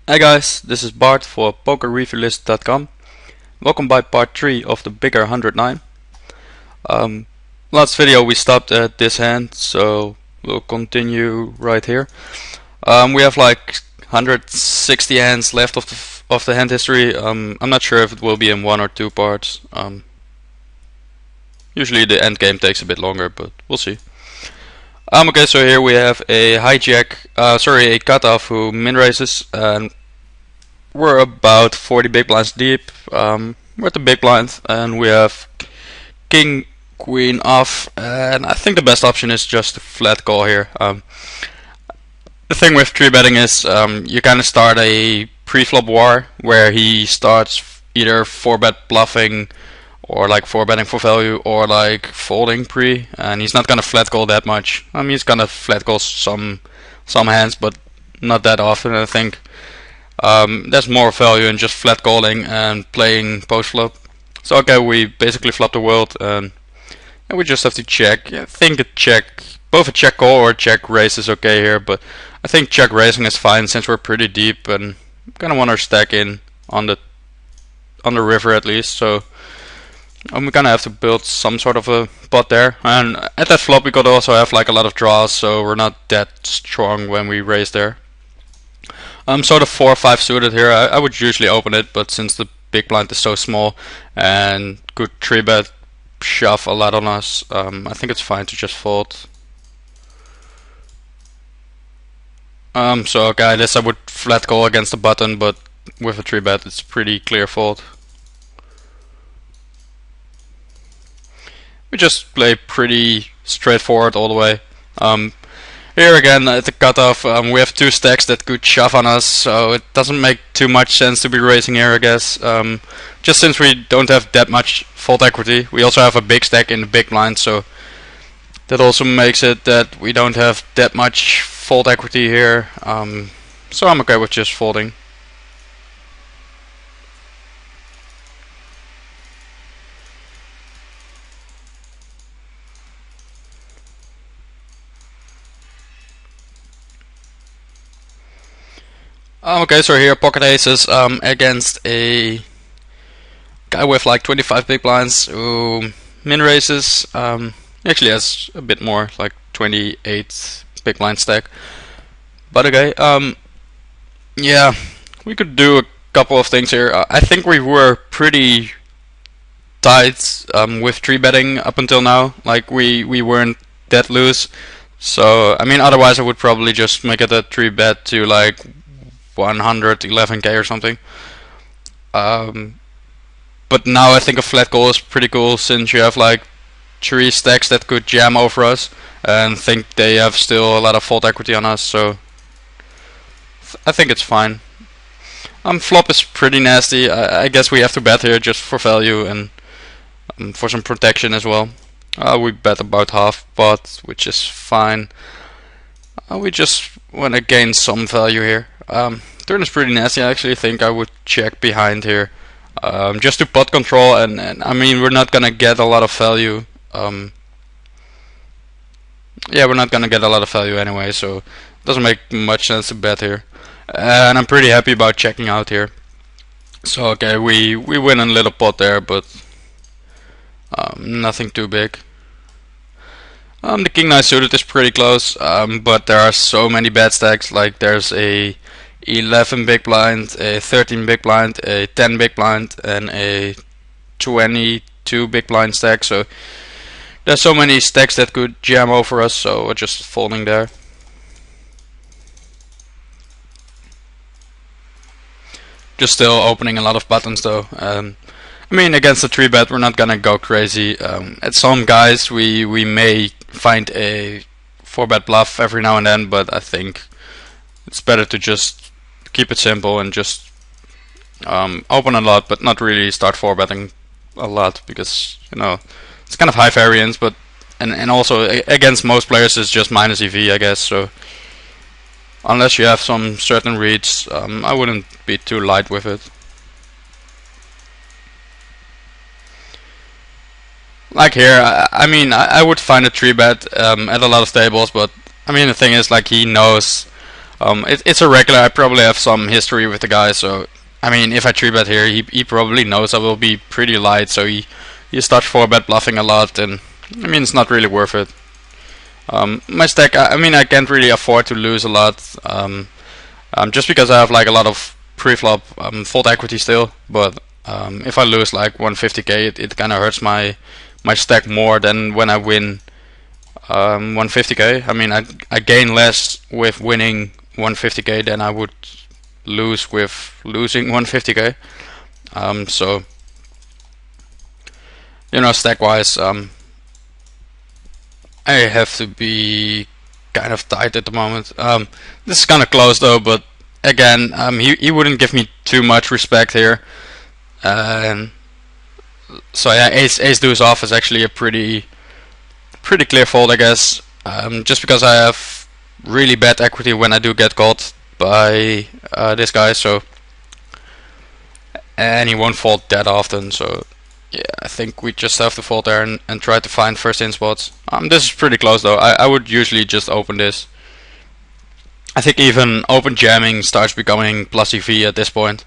Hi guys, this is Bart for PokerReviewList.com. Welcome by part 3 of the bigger 109. Last video we stopped at this hand, so we'll continue right here. We have like 160 hands left of the hand history. I'm not sure if it will be in one or two parts. Usually the end game takes a bit longer, but we'll see. Okay, so here we have a hijack, a cutoff who min raises, and we're about 40 big blinds deep. We're at the big blind, and we have king, queen off, and I think the best option is just a flat call here. The thing with 3-betting is you kind of start a pre-flop war where he starts either 4-bet bluffing or like 4-betting for value or like folding pre, and he's not gonna flat call that much. He's gonna flat call some hands, but not that often. I think there's more value in just flat calling and playing post flop. So okay, we basically flop the world, and we just have to check. I think both a check call or check raise is okay here, but I think check raising is fine since we're pretty deep and kind of want our stack in on the river at least. So we're gonna have to build some sort of a pot there, and at that flop we could also have like a lot of draws, so we're not that strong when we raise there. So the 4-5 suited here, I would usually open it, but since the big blind is so small and could 3-bet shove a lot on us, I think it's fine to just fold. So okay, I guess I would flat call against the button, but with a 3-bet it's pretty clear fold. We just play pretty straightforward all the way. Here again at the cutoff, we have two stacks that could shove on us, so it doesn't make too much sense to be raising here, I guess. Just since we don't have that much fold equity, we also have a big stack in the big blind, so that also makes it that we don't have that much fold equity here. So I'm okay with just folding. Okay, so here pocket aces against a guy with like 25 big blinds who min raises. He actually has a bit more, like 28 big blind stack. But okay, yeah, we could do a couple of things here. I think we were pretty tight with 3-betting up until now. Like we weren't that loose. So I mean, otherwise I would probably just make it a 3-bet to like 111k or something. But now I think a flat call is pretty cool since you have like 3 stacks that could jam over us and think they have still a lot of fold equity on us, so I think it's fine. Flop is pretty nasty. I guess we have to bet here just for value and for some protection as well. We bet about half pot, which is fine. We just want to gain some value here. Turn is pretty nasty. I actually think I would check behind here, just to pot control, and I mean we're not gonna get a lot of value. Yeah, we're not gonna get a lot of value anyway, so it doesn't make much sense to bet here. And I'm pretty happy about checking out here. So okay, we win a little pot there, but nothing too big. The king nine suited is pretty close, but there are so many bad stacks. Like there's a 11 big blind, a 13 big blind, a 10 big blind, and a 22 big blind stack. So there's so many stacks that could jam over us, so we're just folding there. Just still opening a lot of buttons though. I mean, against the 3-bet we're not gonna go crazy. At some guys we may find a 4-bet bluff every now and then, but I think it's better to just keep it simple and just open a lot, but not really start 4-betting a lot, because you know it's kind of high variance, but and also against most players it's just minus EV, I guess. So unless you have some certain reads, I wouldn't be too light with it. Like here, I mean, I would find a 3-bet at a lot of tables, but I mean the thing is, like, he knows It's a regular. I probably have some history with the guy, so I mean, if I 3-bet here, he probably knows I will be pretty light, so he starts 4-bet bluffing a lot, and I mean, it's not really worth it. My stack, I mean, I can't really afford to lose a lot, just because I have like a lot of pre-flop fold equity still, but if I lose like 150k, it kind of hurts my stack more than when I win 150k. I mean, I gain less with winning 150k than I would lose with losing 150k. So you know, stack wise, I have to be kind of tight at the moment. This is kind of close though, but again, he wouldn't give me too much respect here. So yeah, ace deuce off is actually a pretty clear fold, I guess. Just because I have really bad equity when I do get caught by this guy, so and he won't fold that often. So yeah, I think we just have to fold there and try to find first in spots. This is pretty close though. I would usually just open this. I think even open jamming starts becoming plus EV at this point.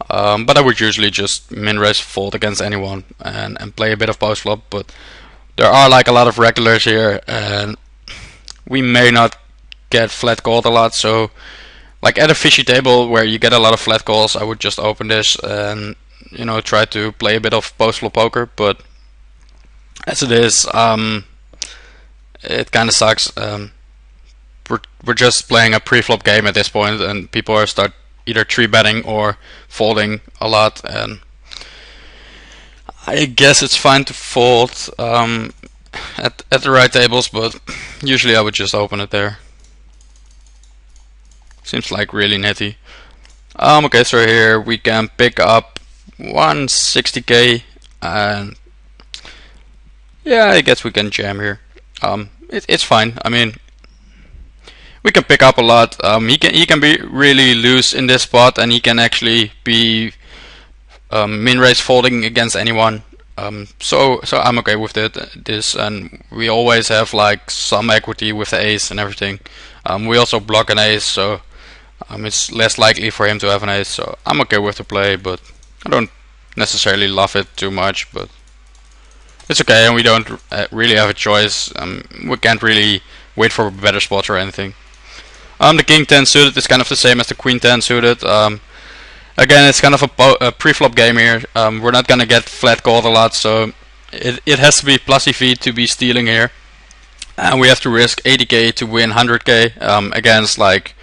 But I would usually just min-raise fold against anyone and play a bit of post flop. But there are like a lot of regulars here, and we may not get flat called a lot. So like at a fishy table where you get a lot of flat calls, I would just open this and, you know, try to play a bit of post flop poker. But as it is, it kind of sucks. We're just playing a pre-flop game at this point, and people are start either 3-betting or folding a lot, and I guess it's fine to fold at the right tables, but usually I would just open it there. Seems like really nitty. Okay, so here we can pick up 160k, and yeah, I guess we can jam here. It's fine. I mean, we can pick up a lot. He can be really loose in this spot, and he can actually be min-raise folding against anyone. So I'm okay with this, and we always have like some equity with the ace and everything. We also block an ace, so it's less likely for him to have an ace. So I'm okay with the play, but I don't necessarily love it too much. But it's okay, and we don't really have a choice. We can't really wait for better spots or anything. The king 10 suited is kind of the same as the queen 10 suited. Again, it's kind of a pre-flop game here. We're not gonna get flat called a lot, so it has to be plus EV to be stealing here, and we have to risk 80k to win 100k against like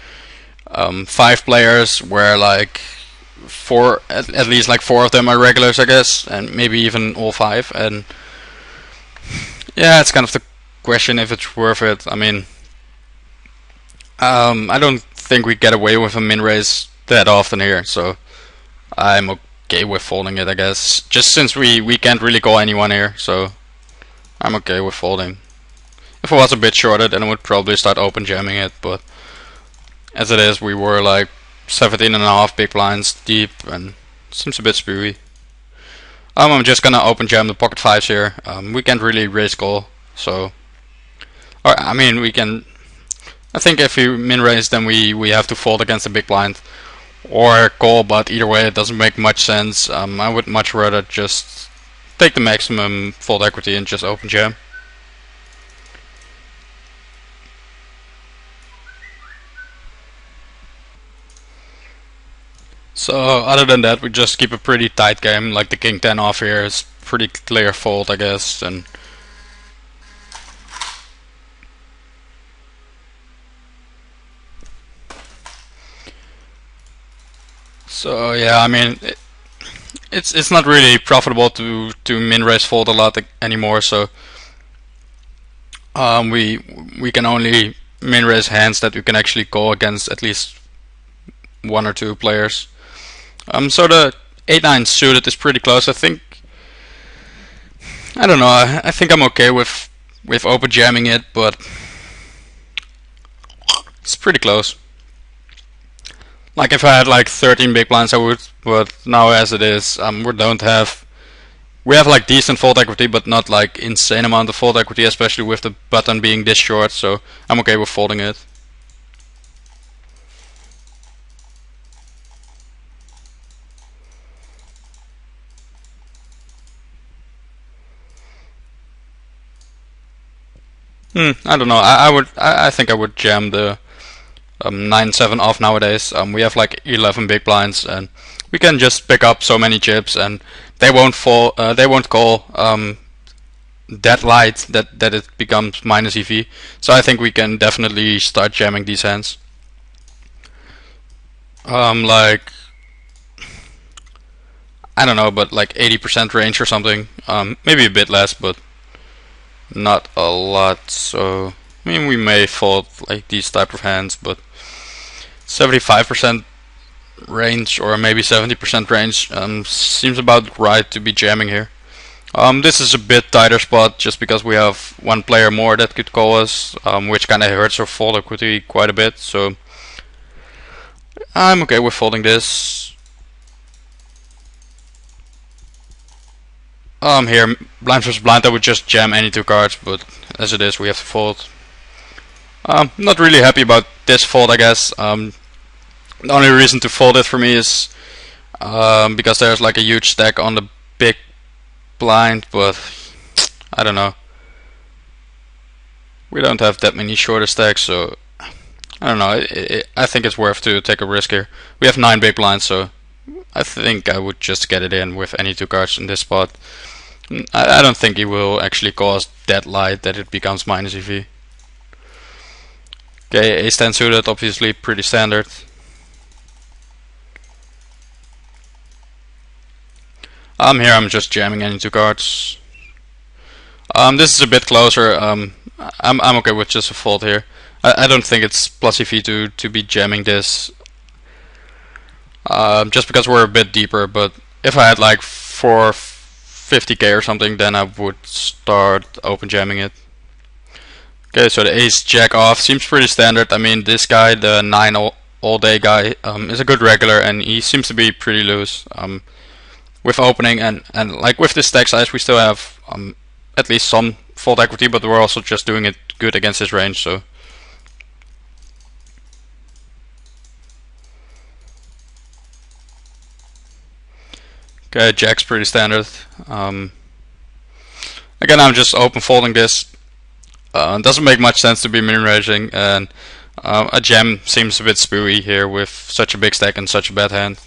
5 players, where like at least like 4 of them are regulars, I guess, and maybe even all 5. And yeah, it's kind of the question if it's worth it. I mean, I don't think we get away with a min-raise that often here, so I'm okay with folding it, I guess. Just since we can't really call anyone here, so I'm okay with folding. If it was a bit shorter, then I would probably start open jamming it, but as it is, we were like 17.5 big blinds deep, and it seems a bit spewy. I'm just gonna open jam the pocket 5s here. We can't really raise call, so, or I mean, we can. I think if we min-raise, then we have to fold against the big blind or call, but either way it doesn't make much sense. I would much rather just take the maximum fold equity and just open jam. So other than that, we just keep a pretty tight game. Like the king 10 off here is pretty clear fold, I guess, and so yeah, I mean, it's not really profitable to min-raise fold a lot anymore. So we can only min-raise hands that we can actually call against at least 1 or 2 players. So the 8-9 suited is pretty close. I think, I don't know. I think I'm okay with open jamming it, but it's pretty close. Like if I had like 13 big blinds, I would, but now as it is, we have like decent fold equity, but not like insane amount of fold equity, especially with the button being this short. So I'm okay with folding it. I don't know. I think I would jam the 9-7 off nowadays. We have like 11 big blinds, and we can just pick up so many chips, and they won't fall. They won't call that light that it becomes minus EV. So I think we can definitely start jamming these hands. Like I don't know, but like 80% range or something. Maybe a bit less, but not a lot. So I mean, we may fold like these type of hands, but 75% range or maybe 70% range seems about right to be jamming here. This is a bit tighter spot just because we have one player more that could call us, which kind of hurts our fold equity quite a bit. So I'm okay with folding this. Here, blind versus blind, I would just jam any two cards, but as it is, we have to fold. Not really happy about this fold, I guess. The only reason to fold it for me is because there's like a huge stack on the big blind, but I don't know. We don't have that many shorter stacks, so I don't know. I think it's worth to take a risk here. We have 9 big blinds, so I think I would just get it in with any two cards in this spot. I don't think it will actually cause that light that it becomes minus EV. Okay, ace 10 suited, obviously pretty standard. Here I'm just jamming any two cards. This is a bit closer. I'm okay with just a fold here. I don't think it's plus EV to be jamming this. Just because we're a bit deeper, but if I had like 450k or something, then I would start open jamming it. Okay, so the ace jack off seems pretty standard. I mean, this guy, the 9 all day guy, is a good regular, and he seems to be pretty loose with opening, and like with this stack size, we still have at least some fold equity, but we're also just doing it good against his range. So okay, jack's pretty standard. Again, I'm just open folding this. Doesn't make much sense to be min-raising, and a jam seems a bit spooky here with such a big stack and such a bad hand.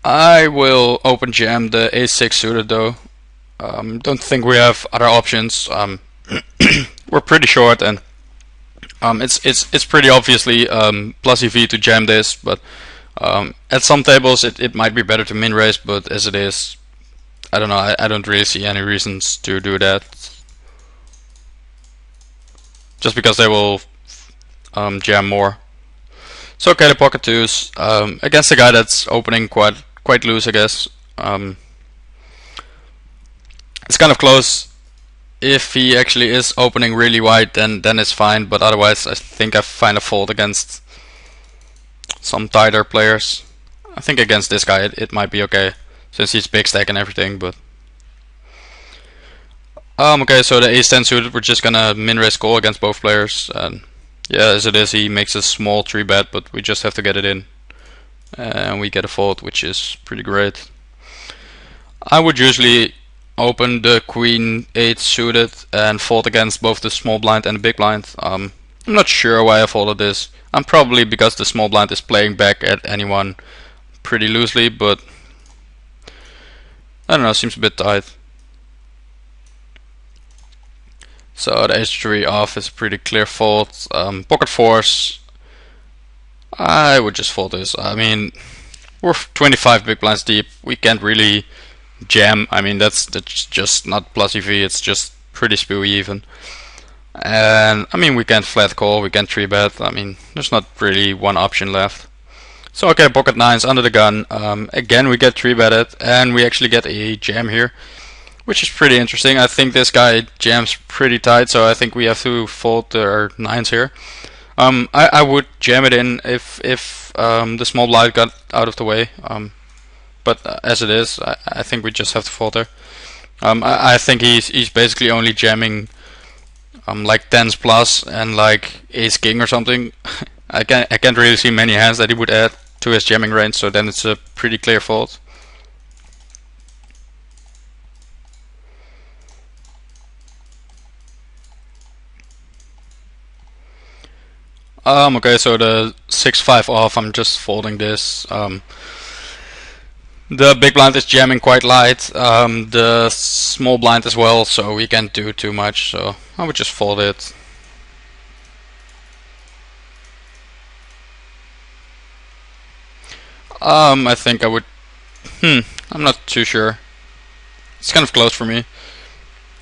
I will open jam the ace 6 suited though. Don't think we have other options. We're pretty short, and it's pretty obviously plus EV to jam this, but at some tables it might be better to min raise, but as it is, I don't know. I don't really see any reasons to do that. Just because they will jam more. So okay, the pocket twos against a guy that's opening quite loose, I guess. It's kind of close. If he actually is opening really wide, then it's fine. But otherwise, I think I find a fold against some tighter players. I think against this guy it might be okay, since he's big stack and everything. But okay, so the ace 10 suited, we're just gonna min raise call against both players, and yeah, as it is, he makes a small 3-bet, but we just have to get it in, and we get a fold, which is pretty great. I would usually open the queen 8 suited and fold against both the small blind and the big blind. I'm not sure why I folded this. I'm probably because the small blind is playing back at anyone pretty loosely, but I don't know, seems a bit tight. So the ace 3 off is a pretty clear fold. Pocket fours, I would just fold this. I mean, we're 25 big blinds deep. We can't really jam. I mean, that's just not plus EV. It's just pretty spewy even. And I mean, we can't flat call. We can't 3-bet. I mean, there's not really one option left. So okay, pocket nines under the gun. Again, we get 3-betted, and we actually get a jam here, which is pretty interesting. I think this guy jams pretty tight, so I think we have to fold our nines here. I would jam it in if the small blind got out of the way. But as it is, I think we just have to fold there. I think he's basically only jamming like 10s plus and like ace king or something. I can't really see many hands that he would add to his jamming range, so then it's a pretty clear fold. Okay, so the 6-5 off, I'm just folding this. The big blind is jamming quite light, the small blind as well, so we can't do too much, so I would just fold it. I think I would, I'm not too sure. It's kind of close for me.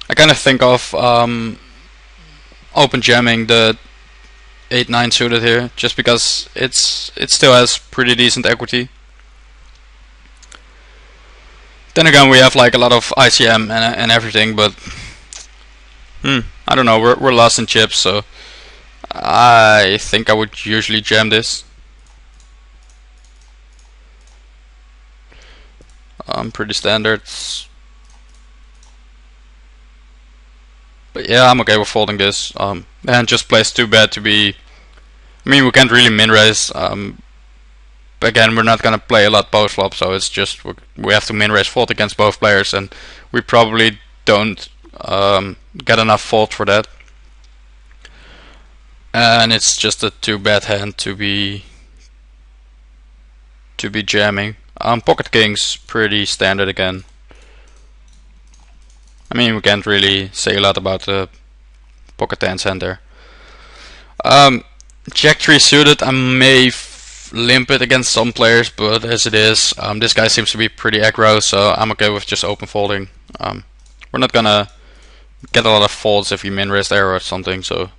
I kind of think of open jamming the 8-9 suited here, just because it still has pretty decent equity. Then again, we have like a lot of ICM and everything, but I don't know. We're lost in chips, so I think I would usually jam this. Pretty standard. But yeah, I'm okay with folding this. And just plays too bad to be. I mean, we can't really min raise. Again, we're not gonna play a lot post flop, so it's just we have to min raise fold against both players, and we probably don't get enough fold for that. And it's just a too bad hand to be jamming. Pocket kings, pretty standard again. I mean, we can't really say a lot about the pocket tens hand there. Jack 3 suited, I may limp it against some players, but as it is, this guy seems to be pretty aggro, so I'm okay with just open folding. We're not gonna get a lot of folds if we min raise there or something, so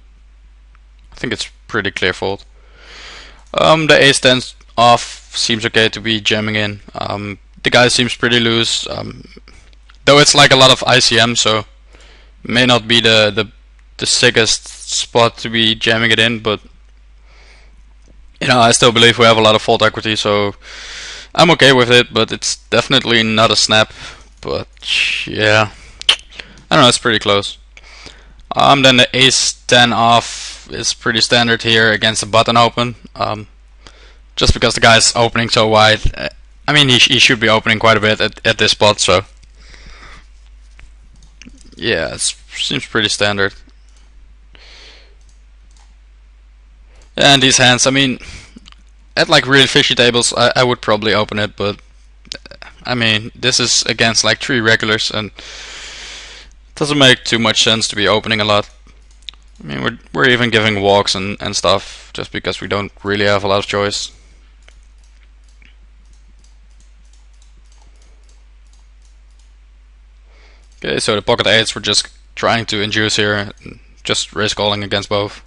I think it's pretty clear fold. The ace 10 off seems okay to be jamming in. The guy seems pretty loose, though it's like a lot of ICM, so may not be the sickest spot to be jamming it in, but you know, I still believe we have a lot of fold equity, so I'm okay with it, but it's definitely not a snap. But yeah, I don't know, it's pretty close. Then the ace 10 off is pretty standard here against the button open. Just because the guy's opening so wide. I mean, he should be opening quite a bit at this spot, so yeah, it seems pretty standard. And these hands, I mean, at like really fishy tables, I would probably open it, but I mean, this is against like 3 regulars, and it doesn't make too much sense to be opening a lot. I mean, we're even giving walks and stuff just because we don't really have a lot of choice. Okay, so the pocket eights we're just trying to induce here, just raise calling against both.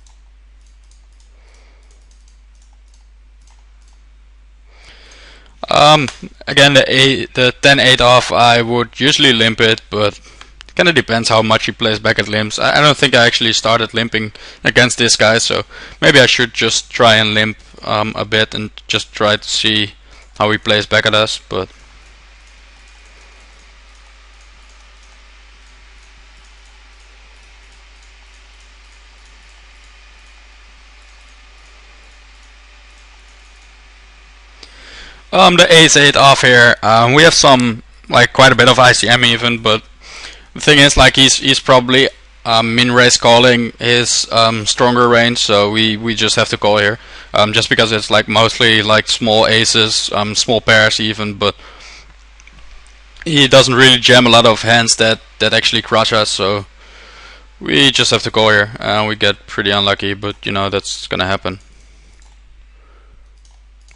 Again, the 10-8 off, I would usually limp it, but it kind of depends how much he plays back at limps. I don't think I actually started limping against this guy, so maybe I should just try and limp a bit and just try to see how he plays back at us. But the ace 8 off here, we have some, like, quite a bit of ICM even, but the thing is, like, he's probably min raise calling his stronger range, so we just have to call here, just because it's like mostly like small aces, small pairs even, but he doesn't really jam a lot of hands that actually crush us, so we just have to call here, and we get pretty unlucky, but you know, that's gonna happen.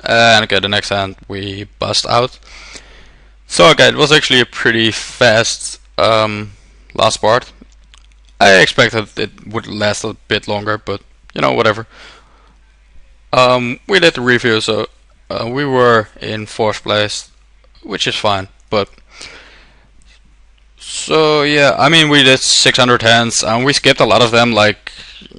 And okay, the next hand we bust out. So okay, it was actually a pretty fast last part. I expected it would last a bit longer, but you know, whatever. We did the review, so we were in 4th place, which is fine. But so yeah, I mean, we did 600 hands, and we skipped a lot of them, like,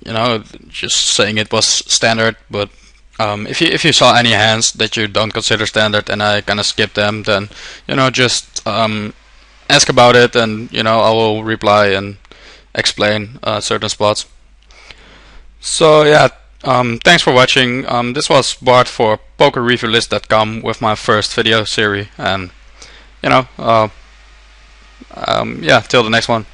you know, just saying it was standard, but if you saw any hands that you don't consider standard and I kind of skip them, then you know, just ask about it, and you know, I will reply and explain certain spots. So yeah, thanks for watching. This was Bart for PokerReviewList.com with my first video series, and you know, yeah, till the next one.